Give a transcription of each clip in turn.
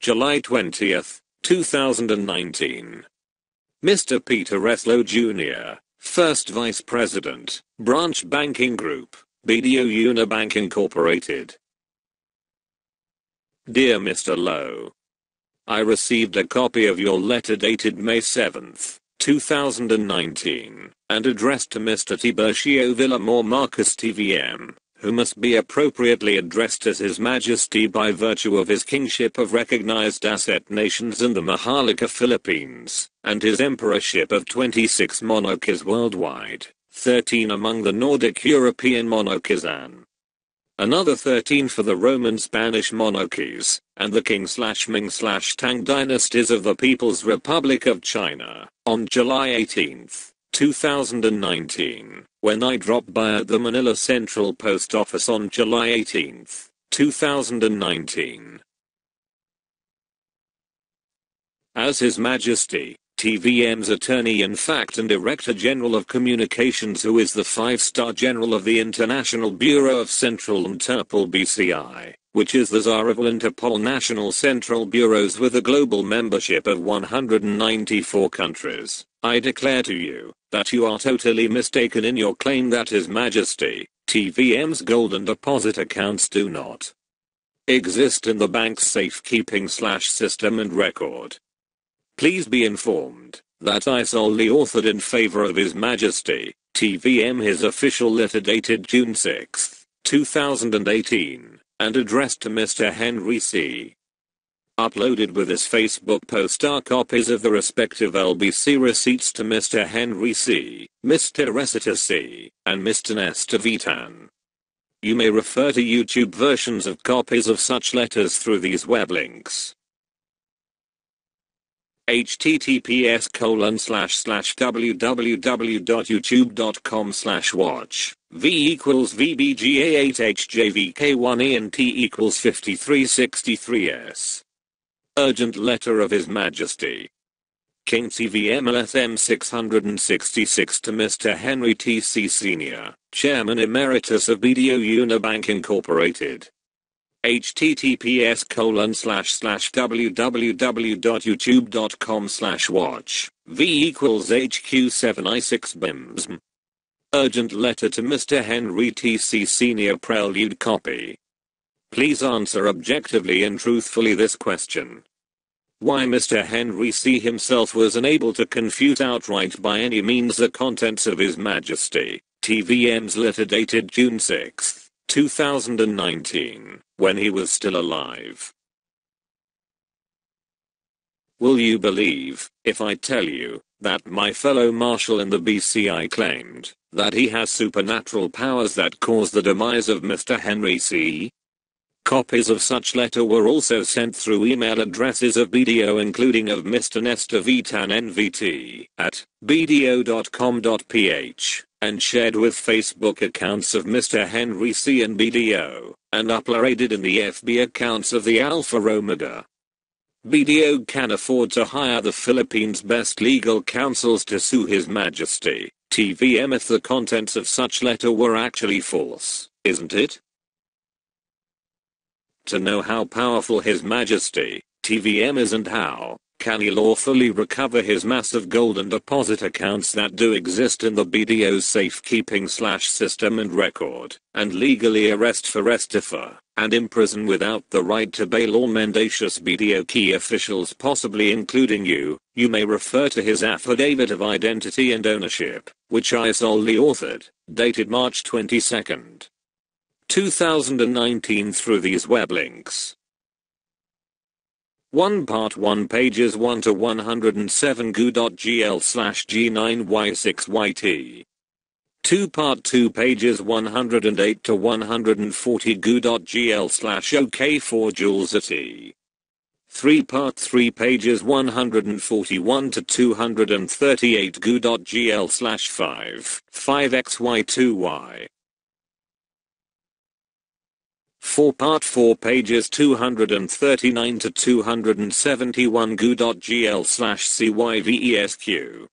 July 20th, 2019. Mr. Peter Reslow Jr., First Vice President, Branch Banking Group, BDO Unibank Incorporated. Dear Mr. Lowe, I received a copy of your letter dated May 7th, 2019, and addressed to Mr. Tiburcio Villamor Marcus TVM, who must be appropriately addressed as His Majesty by virtue of his kingship of recognized asset nations in the Maharlika Philippines, and his emperorship of 26 monarchies worldwide, 13 among the Nordic European monarchies and another 13 for the Roman Spanish monarchies, and the Qing/Ming/Tang dynasties of the People's Republic of China, on July 18th, 2019, when I dropped by at the Manila Central Post Office on July 18th, 2019. As His Majesty, TVM's Attorney in Fact and Director General of Communications, who is the 5-star General of the International Bureau of Central Interpol BCI, which is the czar of all Interpol national central bureaus with a global membership of 194 countries, I declare to you that you are totally mistaken in your claim that His Majesty, TVM's golden deposit accounts do not exist in the bank's safekeeping system and record. Please be informed that I solely authored in favor of His Majesty, TVM, his official letter dated June 6, 2018, and addressed to Mr. Henry C. Uploaded with his Facebook post are copies of the respective LBC receipts to Mr. Henry C., Mr. Resita C., and Mr. Nestor Vitan. You may refer to YouTube versions of copies of such letters through these web links. https://www.youtube.com/watch v equals VBGA8HJVK1ENT equals 5363S. Urgent letter of His Majesty King TVM-LSM-666 to Mr. Henry T.C. Sr., Chairman Emeritus of BDO Unibank Incorporated. https://www.youtube.com/watch v equals HQ7I6BIMS. Urgent letter to Mr. Henry T.C. Sr. Prelude copy. Please answer objectively and truthfully this question. Why Mr. Henry C. himself was unable to confute outright by any means the contents of His Majesty, TVM's letter dated June 6, 2019, when he was still alive. Will you believe, if I tell you, that my fellow marshal in the BCI claimed that he has supernatural powers that caused the demise of Mr. Henry C.? Copies of such letter were also sent through email addresses of BDO, including of Mr. Nestor Vitan NVT at bdo.com.ph, and shared with Facebook accounts of Mr. Henry C. and BDO, and uploaded in the FB accounts of the Alpha Omega. BDO can afford to hire the Philippines' best legal counsels to sue His Majesty, TVM, if the contents of such letter were actually false, isn't it? To know how powerful His Majesty, TVM, is and how can he lawfully recover his massive golden deposit accounts that do exist in the BDO's safekeeping system and record, and legally arrest for restifer, and imprison without the right to bail all mendacious BDO key officials, possibly including you, you may refer to his affidavit of identity and ownership, which I solely authored, dated March 22, 2019 through these web links. 1 Part 1 pages 1 to 107 goo.gl/G9Y6YT. 2 Part 2 pages 108 to 140 goo.gl/OK4JoulesAT. 3 Part 3 pages 141 to 238 goo.gl/5xy2y. 4 Part 4 pages 239 to 271 goo.gl/CYVESQ.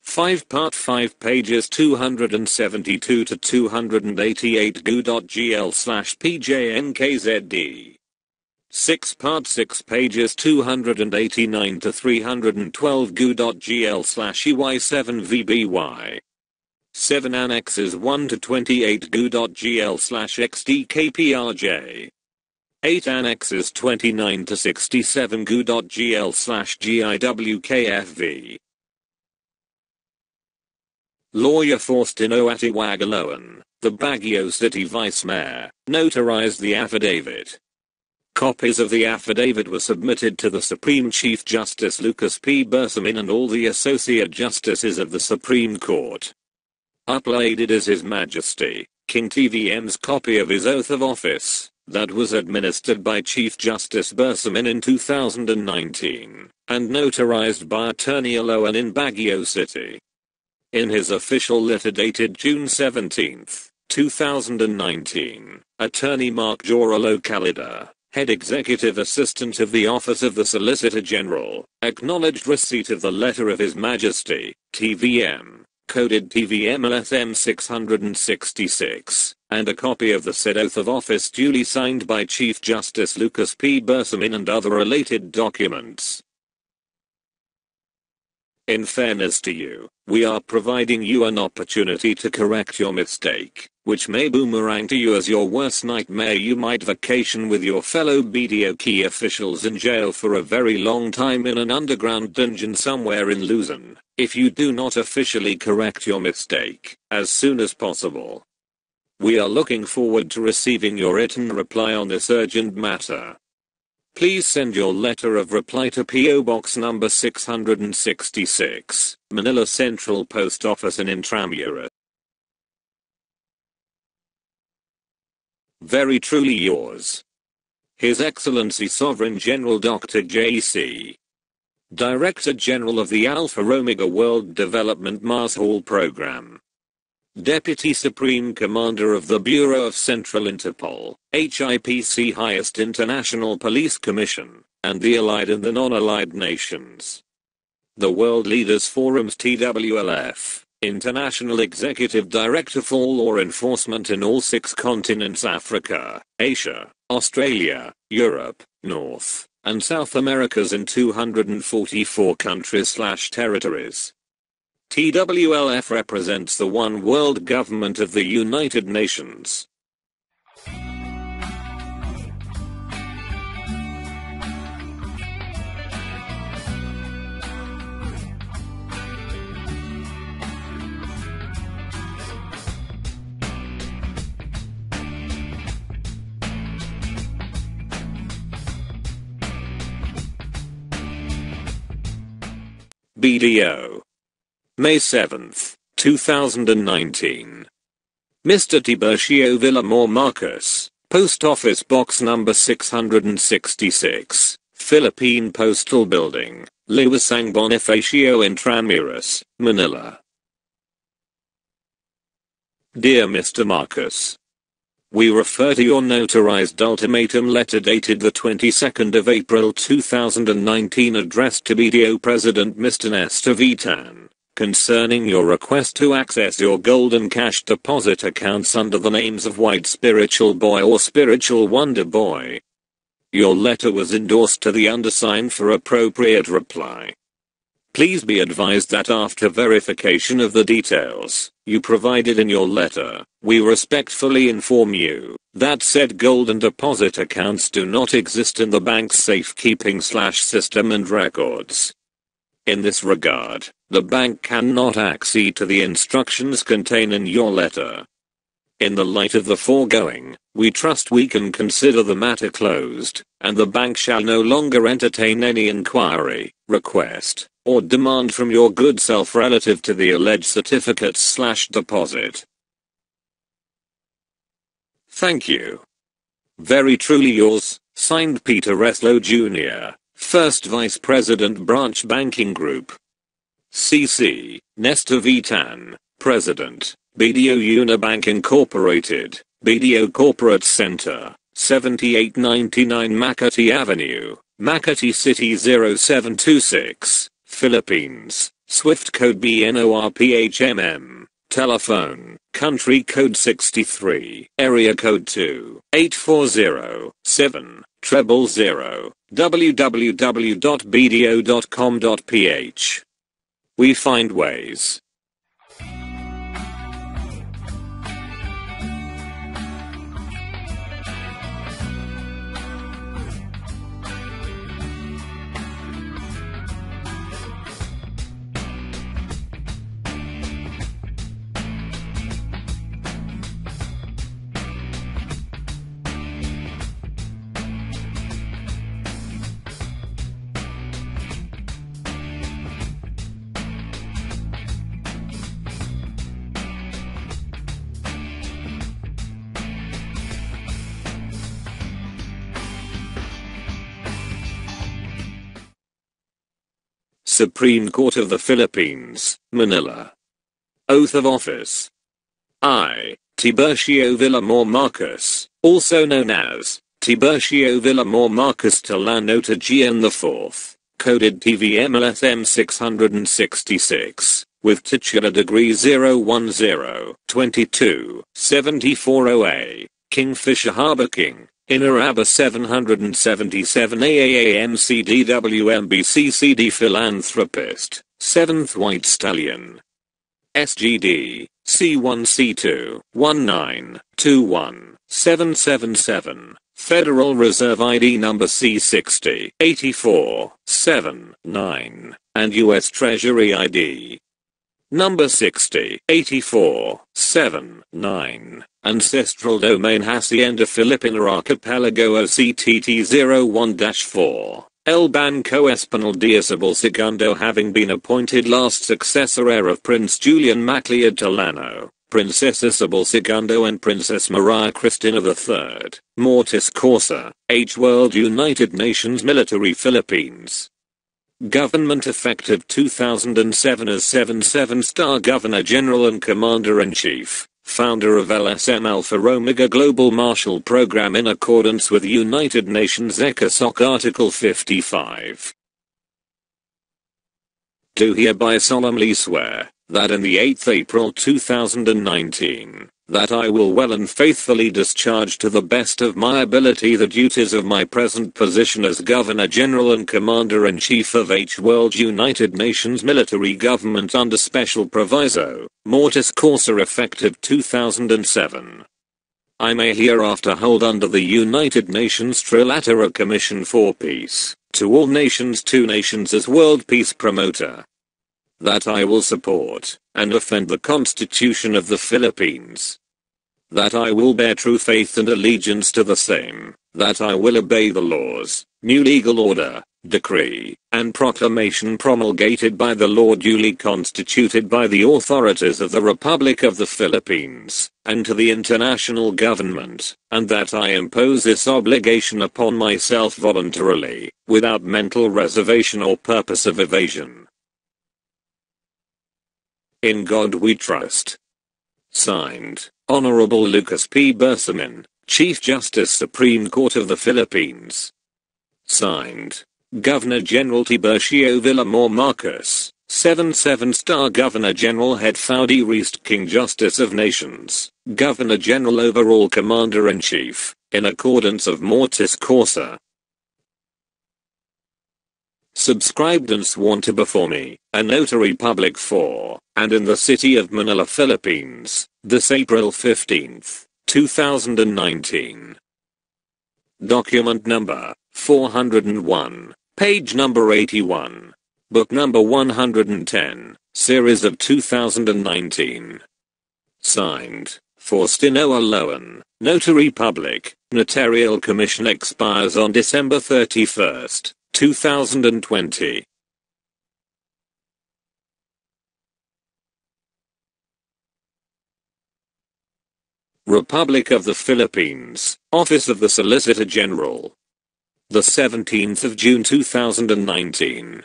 5 Part 5 pages 272 to 288 goo.gl/PJNKZD. 6 part 6 pages 289 to 312 goo.gl/ey7vby. 7 annexes 1 to 28 goo.gl/xdkprj. 8 annexes 29 to 67 goo.gl/giwkfv. Lawyer Faustino Atiwagaloan, the Baguio City Vice Mayor, notarized the affidavit. Copies of the affidavit were submitted to the Supreme Chief Justice Lucas P. Bersamin and all the Associate Justices of the Supreme Court. Uploaded is His Majesty, King TVM's copy of his oath of office, that was administered by Chief Justice Bersamin in 2019, and notarized by Attorney Aloan in Baguio City. In his official letter dated June 17, 2019, Attorney Mark Joralo Calida, Head Executive Assistant of the Office of the Solicitor General, acknowledged receipt of the letter of His Majesty, TVM, coded TVM-LSM-666, and a copy of the said oath of office duly signed by Chief Justice Lucas P. Bersamin and other related documents. In fairness to you, we are providing you an opportunity to correct your mistake, which may boomerang to you as your worst nightmare. You might vacation with your fellow BDO key officials in jail for a very long time in an underground dungeon somewhere in Luzon, if you do not officially correct your mistake as soon as possible. We are looking forward to receiving your written reply on this urgent matter. Please send your letter of reply to P.O. Box number 666, Manila Central Post Office in Intramuros. Very truly yours, His Excellency Sovereign General Dr. J.C., Director General of the Alpha Omega World Development Mars Hall Program, Deputy Supreme Commander of the Bureau of Central Interpol, HIPC Highest International Police Commission, and the Allied and the Non-Allied Nations. The World Leaders Forum's TWLF, International Executive Director for Law Enforcement in all 6 continents: Africa, Asia, Australia, Europe, North, and South Americas in 244 countries/territories. TWLF represents the one world government of the United Nations. BDO. May 7, 2019. Mr. Tiburcio Villamor Marcos, Post Office Box number 666, Philippine Postal Building, Liwasang Bonifacio Intramuros, Manila. Dear Mr. Marcos, we refer to your notarized ultimatum letter dated the 22nd of April 2019 addressed to BDO President Mr. Nestor Vitan, concerning your request to access your golden cash deposit accounts under the names of White Spiritual Boy or Spiritual Wonder Boy. Your letter was endorsed to the undersigned for appropriate reply. Please be advised that after verification of the details you provided in your letter, we respectfully inform you that said golden deposit accounts do not exist in the bank's safekeeping/system and records. In this regard, the bank cannot accede to the instructions contained in your letter. In the light of the foregoing, we trust we can consider the matter closed, and the bank shall no longer entertain any inquiry, request, or demand from your good self relative to the alleged certificates/deposit. Thank you. Very truly yours, signed Peter Reslow Jr., First Vice President Branch Banking Group. CC, Nestor Vitan, President, BDO Unibank Incorporated, BDO Corporate Center, 7899 Makati Avenue, Makati City 0726, Philippines, Swift code BNORPHMM, telephone, country code 63, area code 2, 840-7, 000 www.bdo.com.ph. We find ways. Supreme Court of the Philippines, Manila. Oath of Office. I, Tiburcio Villamor Marcos, also known as Tiburcio Villamor Marcos Tolano Tagian IV, coded TVM-LSM-666, with titular degree 010-22-74OA, Kingfisher Harbor King, Inner Arbor 777 AAA MCDWMBCCD Philanthropist, 7th White Stallion. SGD, C1C2, 1921-777, Federal Reserve ID number C60, 84-7-9, and US Treasury ID number 60-84-7-9. Ancestral Domain Hacienda Filipina Archipelago OCTT-01-4. El Banco Espanol de Isabel II having been appointed last successor heir of Prince Julian Macleod Tolano, Princess Isabel II and Princess Maria Cristina III, Mortis Causa, H. World United Nations Military Philippines. Government effective 2007 as 77-star Governor General and Commander-in-Chief. Founder of LSM Alpha Omega Global Marshall Program in accordance with United Nations ECOSOC Article 55. Do hereby solemnly swear that in the 8th April 2019, that I will well and faithfully discharge to the best of my ability the duties of my present position as Governor General and Commander-in-Chief of H. World United Nations Military Government under Special Proviso, Mortis Causa effective 2007. I may hereafter hold under the United Nations Trilateral Commission for Peace, to all nations two nations as world peace promoter. That I will support, and defend the Constitution of the Philippines. That I will bear true faith and allegiance to the same. That I will obey the laws, new legal order, decree, and proclamation promulgated by the law duly constituted by the authorities of the Republic of the Philippines, and to the international government, and that I impose this obligation upon myself voluntarily, without mental reservation or purpose of evasion. In God we trust. Signed, Honorable Lucas P. Bersamin, Chief Justice Supreme Court of the Philippines. Signed, Governor General Tiburcio Villamor Marcos, 77-star Governor General Head Foudy Reist King Justice of Nations, Governor General Overall Commander-in-Chief, in accordance of Mortis Causa. Subscribed and sworn to before me, a notary public for, and in the city of Manila, Philippines, this April 15th, 2019. Document number 401, page number 81, book number 110, series of 2019. Signed, Faustino Aloan, Notary Public, Notarial Commission expires on December 31st. 2020. Republic of the Philippines, Office of the Solicitor General. The 17th of June 2019.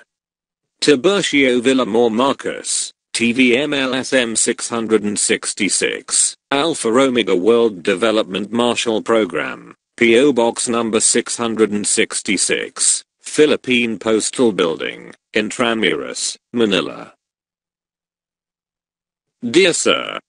Tiburcio Villamor Marcos, TVM-LSM-666, Alpha Omega World Development Marshall Program, P.O. Box number 666. Philippine Postal Building, Intramuros, Manila. Dear Sir,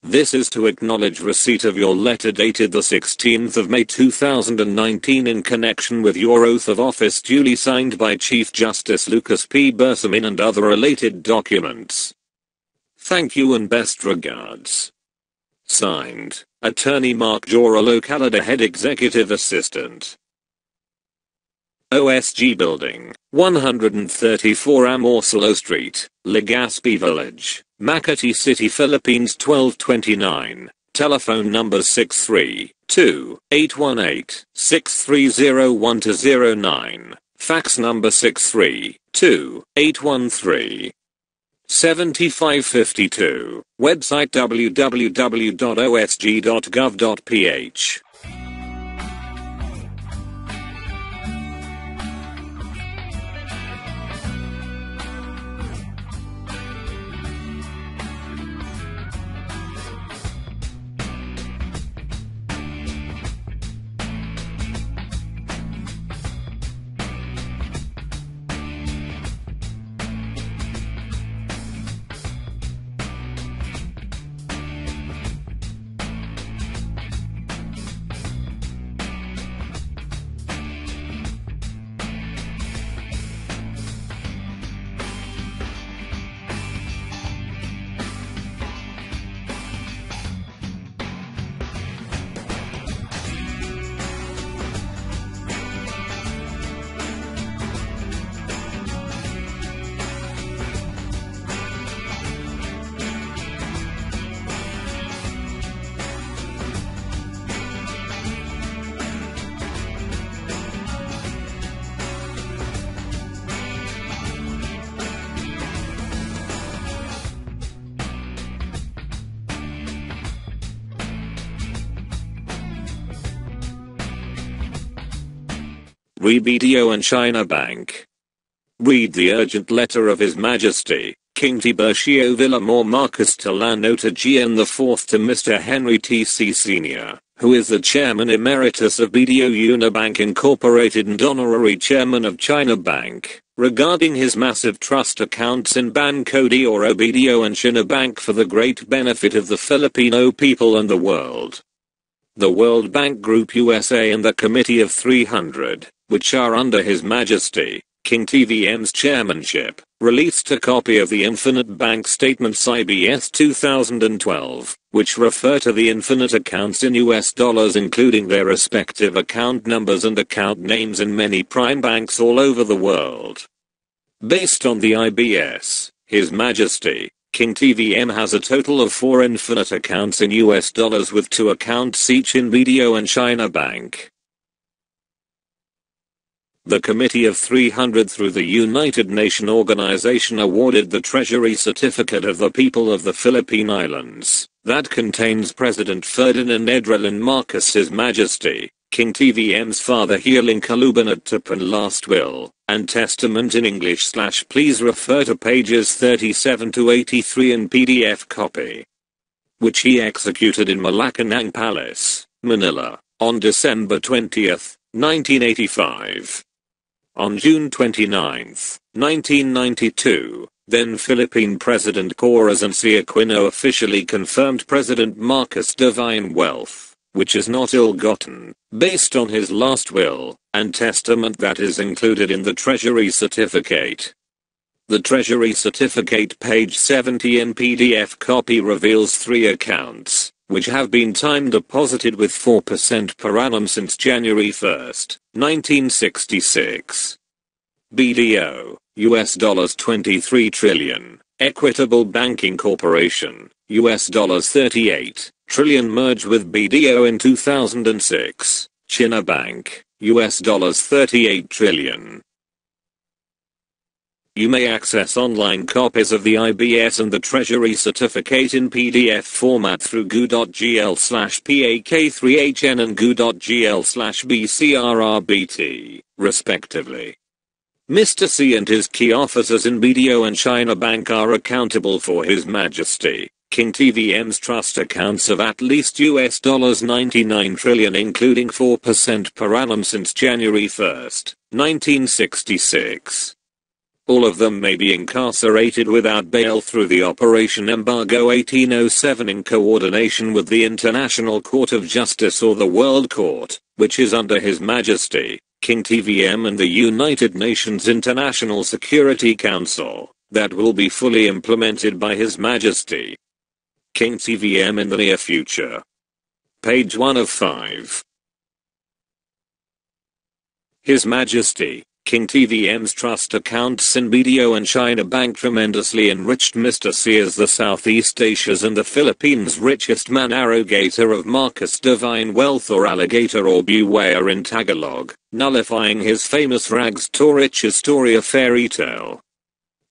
This is to acknowledge receipt of your letter dated the 16th of May 2019 in connection with your oath of office duly signed by Chief Justice Lucas P. Bersamin and other related documents. Thank you and best regards. Signed, Attorney Mark Jora, Localida Head Executive Assistant. OSG Building, 134 Amorsalo Street, Legazpi Village, Makati City, Philippines 1229. Telephone number 632-818-6301-09. Fax number 632-813-7552. Website www.osg.gov.ph. BDO and China Bank. Read the urgent letter of His Majesty, King Tiburcio Villamor Marcos Tilanota GN IV to Mr. Henry T.C. Sr., who is the Chairman Emeritus of BDO Unibank Incorporated and Honorary Chairman of China Bank, regarding his massive trust accounts in Banco De Oro, BDO and China Bank for the great benefit of the Filipino people and the world. The World Bank Group USA and the Committee of 300, which are under His Majesty, King TVM's chairmanship, released a copy of the Infinite Bank Statements IBS 2012, which refer to the infinite accounts in US dollars including their respective account numbers and account names in many prime banks all over the world. Based on the IBS, His Majesty, King TVM has a total of 4 infinite accounts in US dollars with 2 accounts each in BDO and China Bank. The Committee of 300 through the United Nations Organization awarded the Treasury Certificate of the People of the Philippine Islands, that contains President Ferdinand Edrelin Marcos His Majesty, King TVM's father Healing Kalubanat Tapan last will, and testament in English / please refer to pages 37 to 83 in PDF copy, which he executed in Malacanang Palace, Manila, on December 20, 1985. On June 29, 1992, then Philippine President Corazon Aquino officially confirmed President Marcos' divine wealth, which is not ill-gotten, based on his last will, and testament that is included in the Treasury Certificate. The Treasury Certificate page 70 in PDF copy reveals 3 accounts, which have been time deposited with 4% per annum since January 1, 1966. BDO, US dollars 23 trillion, Equitable Banking Corporation, US dollars 38 trillion merged with BDO in 2006, China Bank, US dollars 38 trillion. You may access online copies of the IBS and the Treasury Certificate in PDF format through goo.gl/pak3hn and goo.gl/bcrrbt, respectively. Mr. C and his key officers in BDO and China Bank are accountable for His Majesty, King TVM's trust accounts of at least US dollars 99 trillion including 4% per annum since January 1, 1966. All of them may be incarcerated without bail through the Operation Embargo 1807 in coordination with the International Court of Justice or the World Court, which is under His Majesty, King TVM and the United Nations International Security Council, that will be fully implemented by His Majesty King TVM in the near future. Page 1 of 5. His Majesty King TVM's trust accounts in BDO and China Bank tremendously enriched Mr. C as the Southeast Asia's and the Philippines' richest man, arrogator of Marcus divine wealth, or alligator, or beware in Tagalog, nullifying his famous rags to riches story of fairy tale.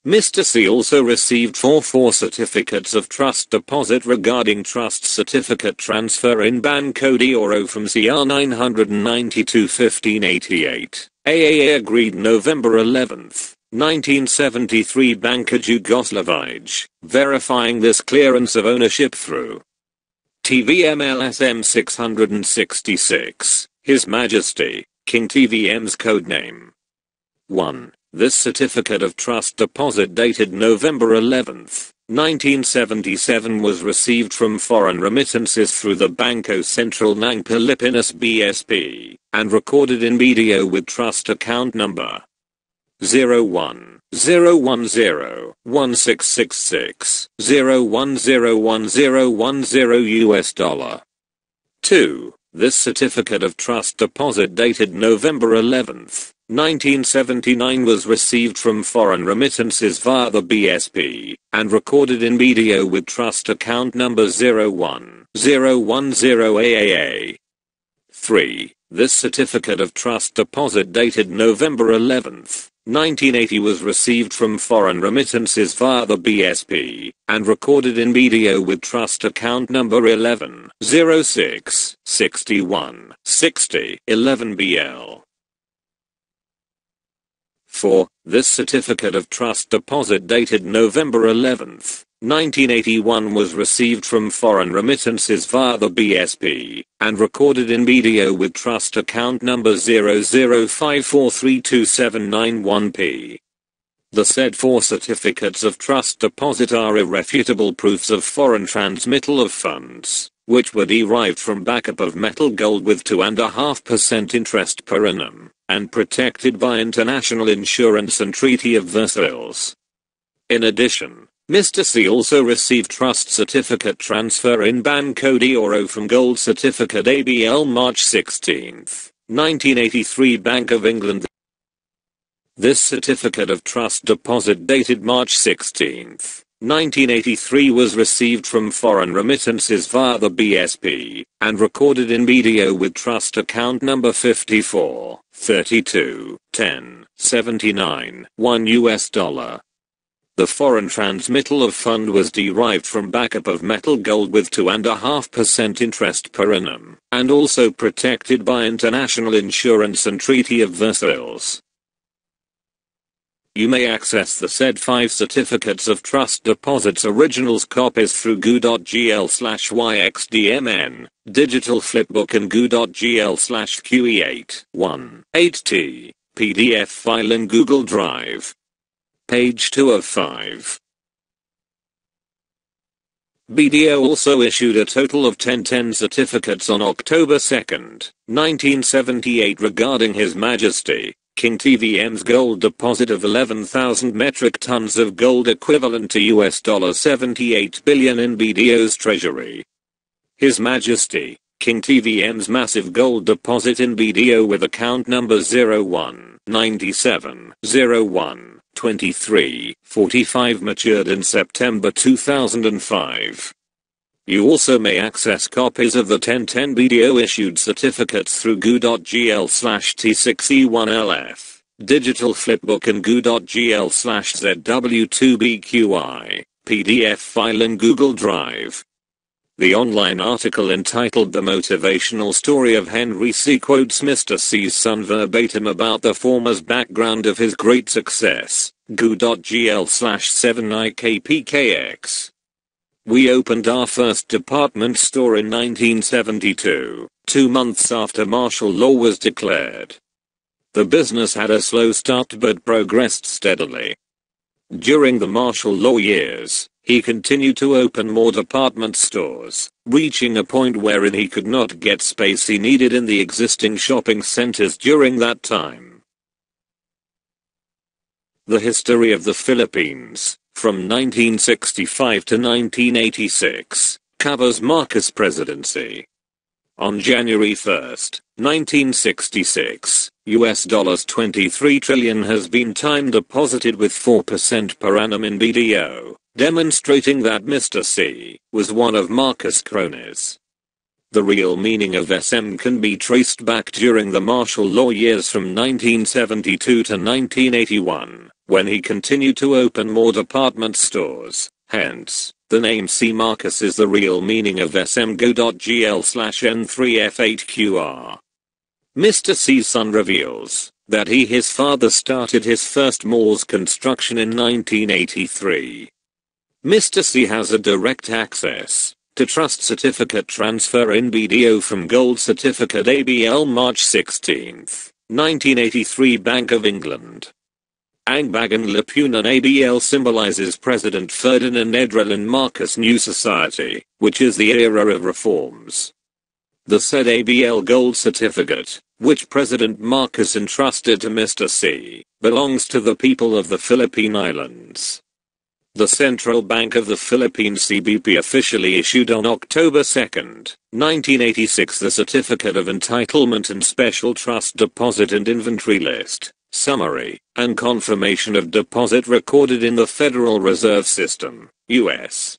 Mr. C also received 4 certificates of trust deposit regarding trust certificate transfer in Banco De Oro from CR 992-1588. AAA agreed November 11, 1973, Bank of Yugoslavia, verifying this clearance of ownership through TVM-LSM-666, His Majesty, King TVM's codename. 1. This certificate of trust deposit dated November 11, 1977 was received from foreign remittances through the Banco Central ng Pilipinas BSP, and recorded in BDO with trust account number 01011666 $2. This certificate of trust deposit dated November 11, 1979 was received from foreign remittances via the BSP, and recorded in BDO with trust account number 01010AAA. 3. This certificate of trust deposit dated November 11, 1980 was received from foreign remittances via the BSP, and recorded in BDO with trust account number 1106616011BL. 4. This certificate of trust deposit dated November 11, 1981 was received from foreign remittances via the BSP, and recorded in BDO with trust account number 0054327991P. The said 4 certificates of trust deposit are irrefutable proofs of foreign transmittal of funds, which were derived from backup of metal gold with 2.5% interest per annum, and protected by international insurance and Treaty of Versailles. In addition, Mr. C also received trust certificate transfer in Banco De Oro from Gold Certificate ABL March 16, 1983, Bank of England. This certificate of trust deposit dated March 16, 1983 was received from foreign remittances via the BSP, and recorded in BDO with trust account number 54321079 $1. The foreign transmittal of fund was derived from backup of metal gold with 2.5% interest per annum, and also protected by international insurance and Treaty of Versailles. You may access the said 5 certificates of trust deposits originals copies through goo.gl/yxdmn, digital flipbook, and goo.gl/QE818T, PDF file in Google Drive. Page 2 of 5. BDO also issued a total of 10 certificates on October 2, 1978 regarding His Majesty King TVM's gold deposit of 11,000 metric tons of gold equivalent to $78 billion in BDO's treasury. His Majesty King TVM's massive gold deposit in BDO with account number 0197012345 matured in September 2005. You also may access copies of the 10 BDO issued certificates through goo.gl/T6E1LF, digital flipbook, and goo.gl/ZW2BQI, PDF file in Google Drive. The online article entitled The Motivational Story of Henry C. quotes Mr. C's son verbatim about the former's background of his great success, goo.gl/7IKPKX. We opened our first department store in 1972, 2 months after martial law was declared. The business had a slow start but progressed steadily. During the martial law years, he continued to open more department stores, reaching a point wherein he could not get space he needed in the existing shopping centers during that time. The history of the Philippines, from 1965 to 1986, covers Marcos presidency. On January 1, 1966, US dollars 23 trillion has been time deposited with 4% per annum in BDO, demonstrating that Mr. C was one of Marcos' cronies. The real meaning of SM can be traced back during the martial law years from 1972 to 1981, when he continued to open more department stores. Hence, the name C. Marcos is the real meaning of SM.GL/N3F8QR. Mr. C's son reveals that his father started his first mall's construction in 1983. Mr. C has a direct access to trust certificate transfer in BDO from gold certificate ABL March 16, 1983 Bank of England. Angbagan Lipunan ABL symbolizes President Ferdinand Edrelin Marcos' new society, which is the era of reforms. The said ABL gold certificate, which President Marcos entrusted to Mr. C, belongs to the people of the Philippine Islands. The Central Bank of the Philippines CBP officially issued on October 2, 1986 the Certificate of Entitlement and Special Trust Deposit and Inventory List, Summary, and Confirmation of Deposit recorded in the Federal Reserve System, U.S.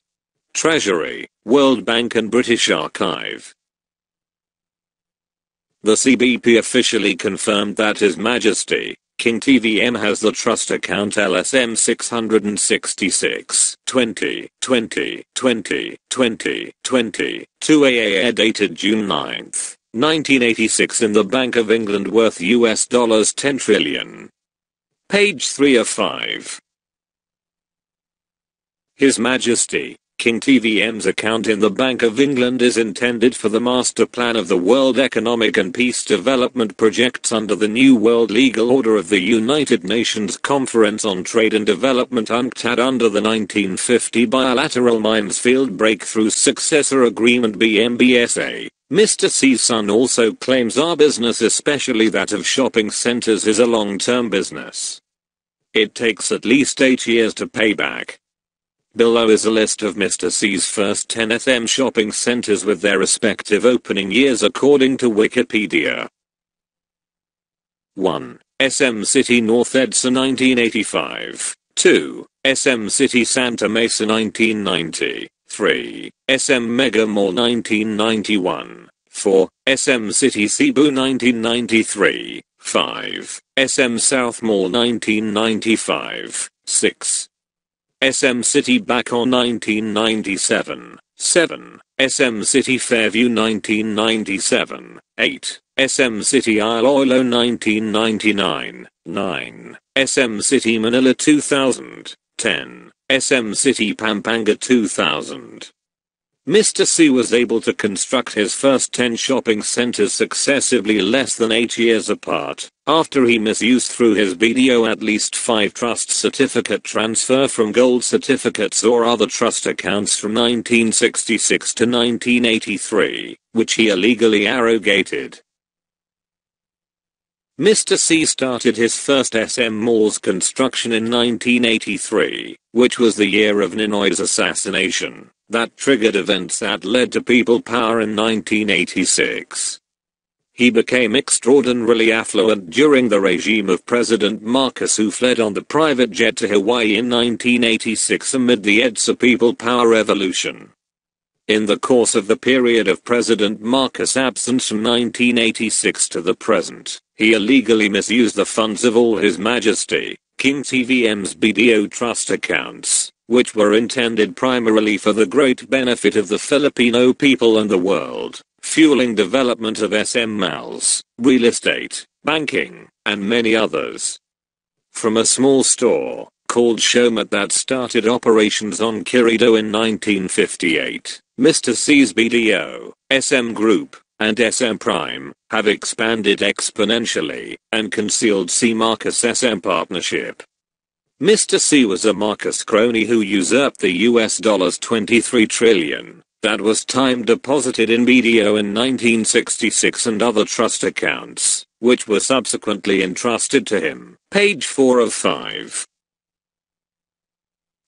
Treasury, World Bank and British Archive. The CBP officially confirmed that His Majesty, King TVM has the trust account LSM-666 2020 to AAA dated June 9, 1986 in the Bank of England worth US dollars 10 trillion. Page 3 of 5. His Majesty, King TVM's account in the Bank of England is intended for the master plan of the World Economic and Peace Development Projects under the New World Legal Order of the United Nations Conference on Trade and Development UNCTAD under the 1950 Bilateral Minefield Breakthrough Successor Agreement BMBSA. Mr. C's son also claims our business, especially that of shopping centers, is a long-term business. It takes at least 8 years to pay back. Below is a list of Mr. C's first 10 SM shopping centers with their respective opening years according to Wikipedia. 1. SM City North Edsa 1985. 2. SM City Santa Mesa 1990. 3. SM Mega Mall 1991. 4. SM City Cebu 1993. 5. SM South Mall 1995. 6. SM City Bacon 1997. 7. SM City Fairview 1997. 8. SM City Iloilo 1999. 9. SM City Manila 2000. 10. SM City Pampanga 2000. Mr. C was able to construct his first 10 shopping centers successively less than 8 years apart, after he misused through his BDO at least 5 trust certificate transfer from gold certificates or other trust accounts from 1966 to 1983, which he illegally arrogated. Mr. C started his first SM Mall's construction in 1983, which was the year of Ninoy's assassination. That triggered events that led to people power in 1986. He became extraordinarily affluent during the regime of President Marcos, who fled on the private jet to Hawaii in 1986 amid the EDSA people power revolution. In the course of the period of President Marcos' absence from 1986 to the present, he illegally misused the funds of all His Majesty, King TVM's BDO trust accounts, which were intended primarily for the great benefit of the Filipino people and the world, fueling development of SM malls, real estate, banking, and many others. From a small store, called Showmat, that started operations on Quirino in 1958, Mr. C's BDO, SM Group, and SM Prime have expanded exponentially and concealed C. Marcos SM partnership. Mr. C was a Marcus crony who usurped the US $23 trillion that was time deposited in BDO in 1966 and other trust accounts, which were subsequently entrusted to him. Page 4 of 5.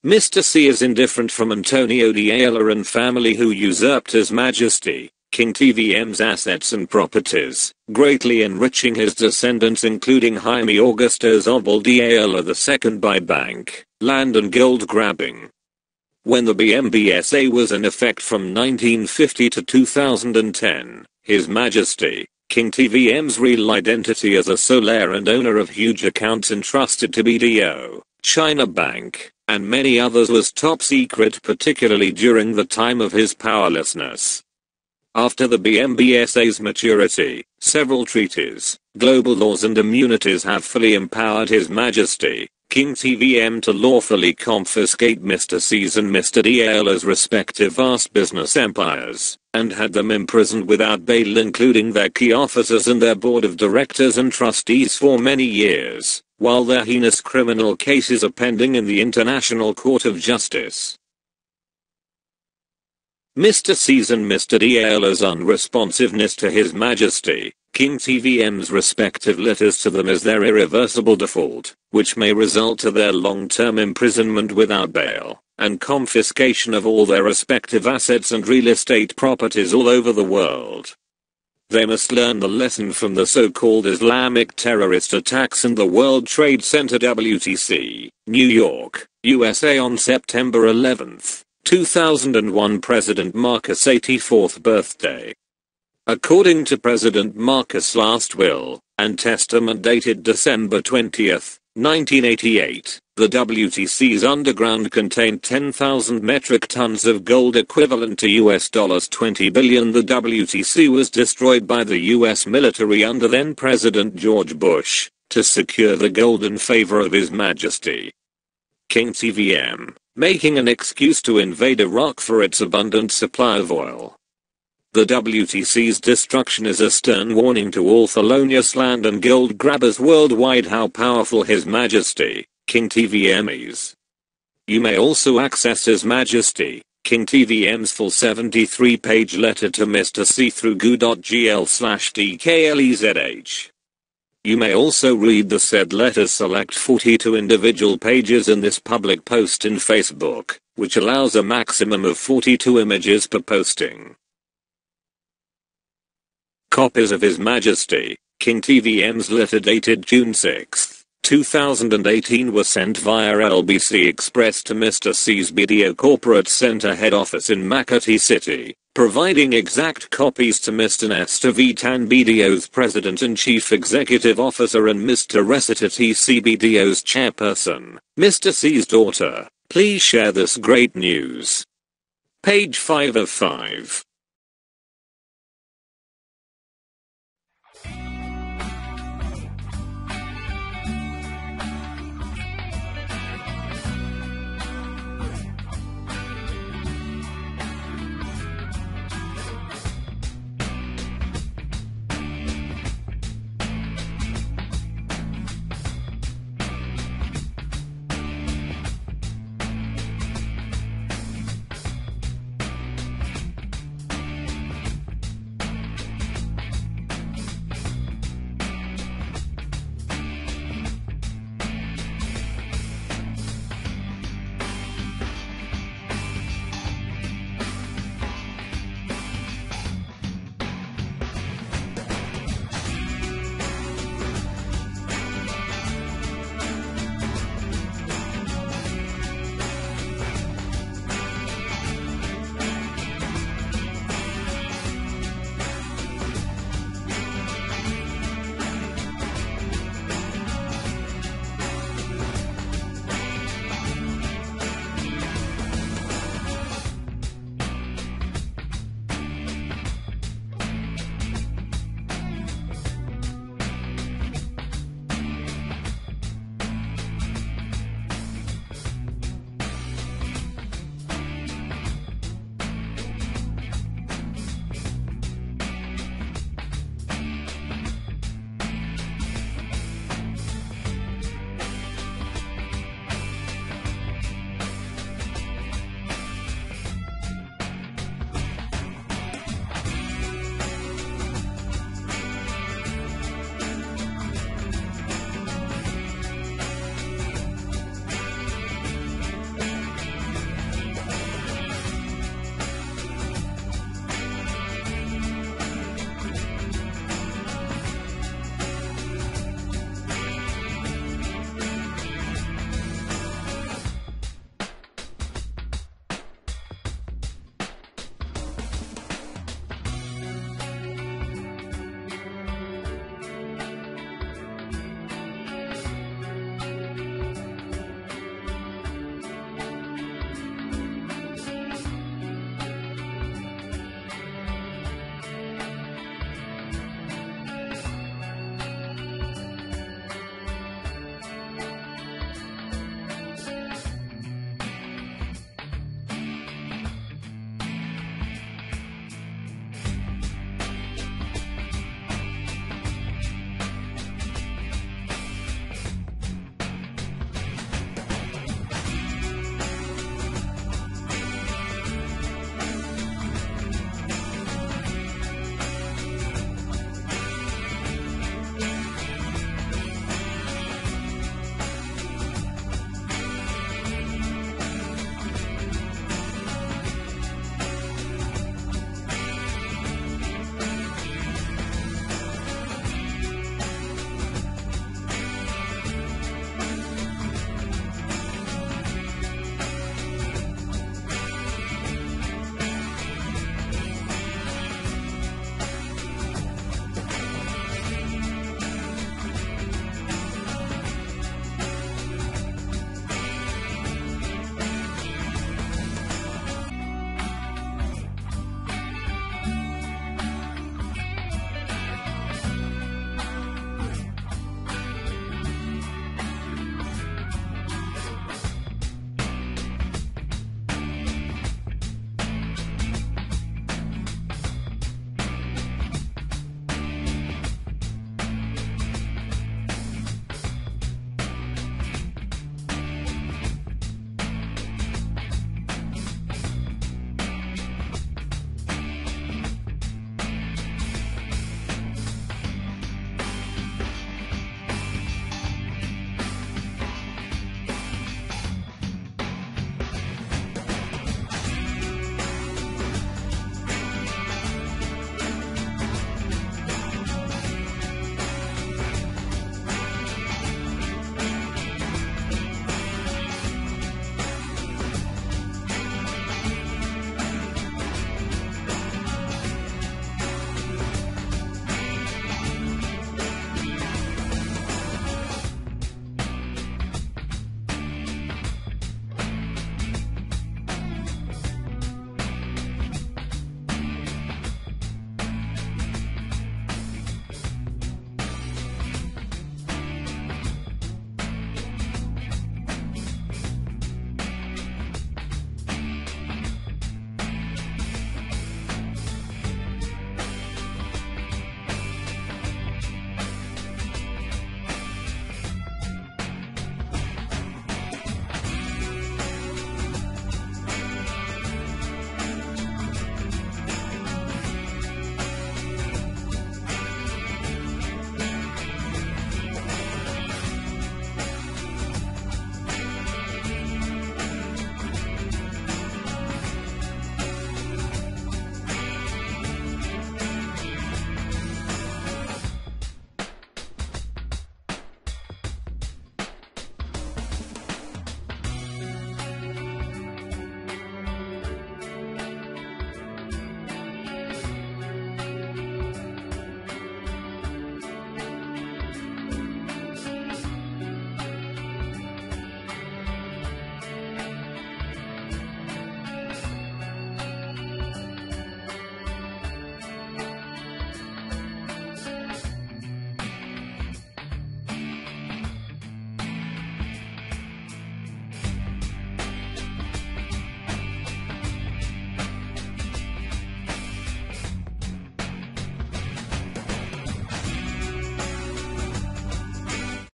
Mr. C is indifferent from Antonio D'Ayala and family who usurped His Majesty King TVM's assets and properties, greatly enriching his descendants including Jaime Augusto Zobel D'Ayala II by bank, land and gold grabbing. When the BMBSA was in effect from 1950 to 2010, His Majesty King TVM's real identity as a sole heir and owner of huge accounts entrusted to BDO, China Bank, and many others was top secret, particularly during the time of his powerlessness. After the BMBSA's maturity, several treaties, global laws and immunities have fully empowered His Majesty King TVM to lawfully confiscate Mr. C's and Mr. D'Ayala's respective vast business empires, and had them imprisoned without bail including their key officers and their board of directors and trustees for many years, while their heinous criminal cases are pending in the International Court of Justice. Mr. C's and Mr. D'Ayala's unresponsiveness to His Majesty King TVM's respective letters to them is their irreversible default, which may result to their long-term imprisonment without bail, and confiscation of all their respective assets and real estate properties all over the world. They must learn the lesson from the so-called Islamic terrorist attacks in the World Trade Center WTC, New York, USA on September 11, 2001 President Marcus' 84th birthday. According to President Marcus' last will and testament dated December 20, 1988, the WTC's underground contained 10,000 metric tons of gold equivalent to US $20 billion. The WTC was destroyed by the US military under then President George Bush to secure the gold in favor of His Majesty King TVM, making an excuse to invade Iraq for its abundant supply of oil. The WTC's destruction is a stern warning to all felonious land and gold grabbers worldwide how powerful His Majesty King TVM is. You may also access His Majesty King TVM's full 73-page letter to Mr. C through goo.gl/dklezh. You may also read the said letters, select 42 individual pages in this public post in Facebook, which allows a maximum of 42 images per posting. Copies of His Majesty King TVM's letter dated June 6, 2018 were sent via LBC Express to Mr. C's BDO Corporate Center head office in Makati City, providing exact copies to Mr. Nestor V. Tan, BDO's President and Chief Executive Officer, and Mr. Resita TC, BDO's Chairperson, Mr. C's daughter. Please share this great news. Page 5 of 5.